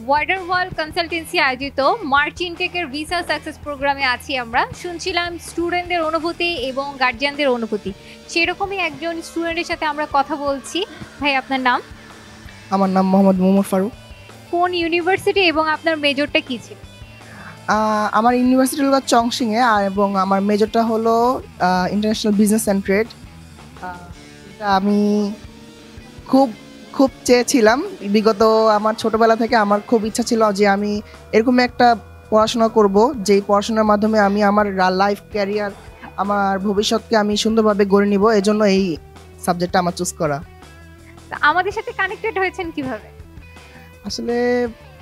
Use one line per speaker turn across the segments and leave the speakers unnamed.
Wider world consultancy আয়োজিত March ইনটেকের visa success প্রোগ্রামে আছি আমরা। শুনছিলাম স্টুডেন্টদের অনুভূতি এবং গার্জিয়ানদের অনুভূতি। সেরকমই একজন স্টুডেন্টের সাথে আমরা কথা বলছি। ভাই, আপনার নাম?
আমার নাম মোহাম্মদ মোহাম্মদ ফারুক।
কোন ইউনিভার্সিটি এবং আপনার মেজরটা কি ছিল?
আমার ইউনিভার্সিটি হলো চংশিংয়ে, এবং আমার মেজরটা হলো ইন্টারন্যাশনাল বিজনেস অ্যান্ড ট্রেড। এটা আমি খুব খুব চেয়েছিলাম। বিগত আমার ছোটবেলা থেকে আমার খুব ইচ্ছা ছিল যে আমি এরকম একটা পড়াশোনা করব, যেই পড়াশোনার মাধ্যমে আমি আমার লাইফ ক্যারিয়ার, আমার ভবিষ্যৎকে আমি সুন্দরভাবে গড়ে নিব। এজন্য এই সাবজেক্টটা আমার চুজ করা।
আমাদের সাথে কানেক্টেড হয়েছেন কিভাবে?
আসলে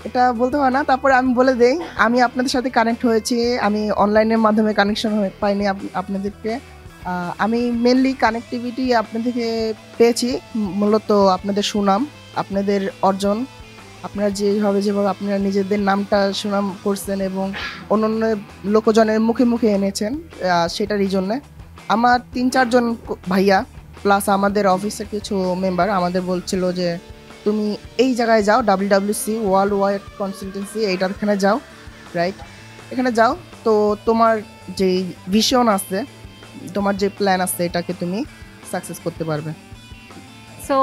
এটা বলতে হয় না, তারপরে আমি বলে দেই আমি আপনাদের সাথে কানেক্ট হয়েছি। আমি অনলাইনের মাধ্যমে কানেকশন পাইনি আপনাদেরকে। আমি মেনলি কানেক্টিভিটি আপনাদেরকে পেয়েছি, মূলত আপনাদের সুনাম, আপনাদের অর্জন, আপনারা যেভাবে আপনারা নিজেদের নামটা সুনাম করছেন এবং অন্যান্য লোকজনের মুখে মুখে এনেছেন, সেটারই জন্যে আমার 3-4 জন ভাইয়া প্লাস আমাদের অফিসের কিছু মেম্বার আমাদের বলছিল যে তুমি এই জায়গায় যাও, WWC ওয়ার্ল্ড ওয়াইড কনসালটেন্সি, এইটাখানে যাও, রাইট, এখানে যাও। তো তোমার যে ভিশন আছে, তোমার যে প্ল্যান আছে, এটাকে তুমি সাকসেস করতে পারবে।
সো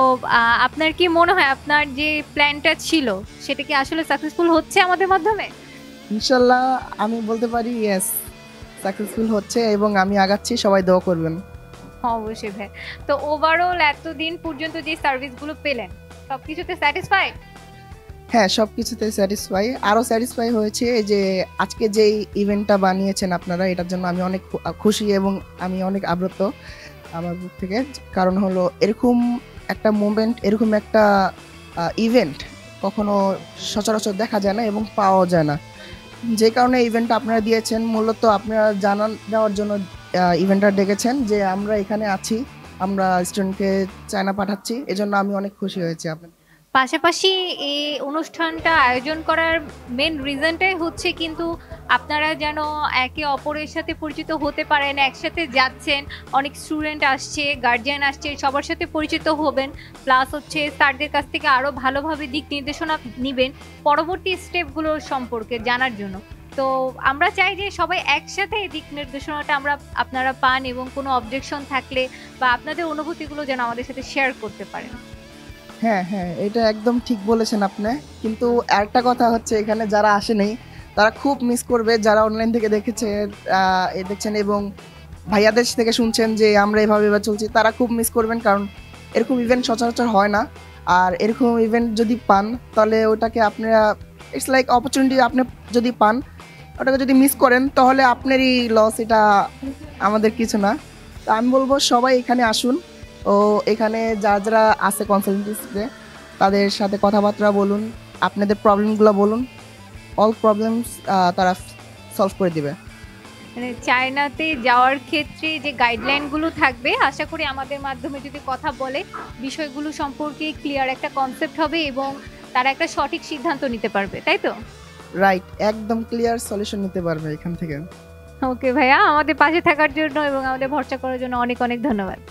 আপনার কি মনে হয় আপনার যে প্ল্যানটা ছিল সেটা কি আসলে সাকসেসফুল হচ্ছে আমাদের মাধ্যমে?
ইনশাল্লাহ আমি বলতে পারি ইয়েস, সাকসেসফুল হচ্ছে এবং আমি আগাচ্ছি, সবাই দোয়া করবেন।
অবশ্যই ভাই। তো ওভারঅল এতদিন পর্যন্ত যে সার্ভিসগুলো পেলেন সবকিছুতে স্যাটিসফাইড?
হ্যাঁ, সব কিছুতে স্যাটিসফাই। আরও স্যাটিসফাই হয়েছে যে আজকে যেই ইভেন্টটা বানিয়েছেন আপনারা, এটার জন্য আমি অনেক খুশি এবং আমি অনেক আপ্লুত আমার বুক থেকে। কারণ হলো এরকম একটা মুভমেন্ট, এরকম একটা ইভেন্ট কখনো সচরাচর দেখা যায় না এবং পাওয়া যায় না। যে কারণে ইভেন্টটা আপনারা দিয়েছেন, মূলত আপনারা জানান দেওয়ার জন্য ইভেন্টটা ডেকেছেন যে আমরা এখানে আছি, আমরা স্টুডেন্টকে চায়না পাঠাচ্ছি। এজন্য আমি অনেক খুশি হয়েছি আপনার।
পাশাপাশি এই অনুষ্ঠানটা আয়োজন করার মেন রিজনটাই হচ্ছে কিন্তু আপনারা যেন একে অপরের সাথে পরিচিত হতে পারেন, একসাথে যাচ্ছেন, অনেক স্টুডেন্ট আসছে, গার্জিয়ান আসছে, সবার সাথে পরিচিত হবেন, প্লাস হচ্ছে স্যারদের কাছ থেকে আরও ভালোভাবে দিক নির্দেশনা নেবেন পরবর্তী স্টেপগুলোর সম্পর্কে জানার জন্য। তো আমরা চাই যে সবাই একসাথে এই দিক নির্দেশনাটা আপনারা পান এবং কোনো অবজেকশন থাকলে বা আপনাদের অনুভূতিগুলো যেন আমাদের সাথে শেয়ার করতে পারেন।
হ্যাঁ হ্যাঁ, এটা একদম ঠিক বলেছেন আপনি। কিন্তু একটা কথা হচ্ছে, এখানে যারা আসেনি তারা খুব মিস করবে, যারা অনলাইন থেকে দেখছেন এবং ভাইয়াদের থেকে শুনছেন যে আমরা এভাবে চলছি, তারা খুব মিস করবেন। কারণ এরকম ইভেন্ট সচরাচর হয় না। আর এরকম ইভেন্ট যদি পান, তাহলে ওটাকে আপনারা, ইটস লাইক অপরচুনিটি, আপনি যদি পান ওটাকে যদি মিস করেন তাহলে আপনারই লস, এটা আমাদের কিছু না। তো আমি বলবো সবাই এখানে আসুন। ও এখানে যারা আছে কনসালটেন্সিতে, তাদের সাথে কথাবার্তা বলুন, আপনাদের প্রবলেমগুলো বলুন, অল প্রবলেমস তারা সলভ করে দিবে।
মানে চায়নাতে যাওয়ার ক্ষেত্রে যে গাইডলাইনগুলো থাকবে, আশা করি আমাদের মাধ্যমে যদি কথা বলে বিষয়গুলো সম্পর্কে ক্লিয়ার একটা কনসেপ্ট হবে এবং তারা একটা সঠিক সিদ্ধান্ত নিতে পারবে, তাই তো?
রাইট, একদম ক্লিয়ার সলিউশন নিতে পারবে এখান থেকে।
ওকে ভাইয়া, আমাদের পাশে থাকার জন্য এবং আমাদের ভরসা করার জন্য অনেক অনেক ধন্যবাদ।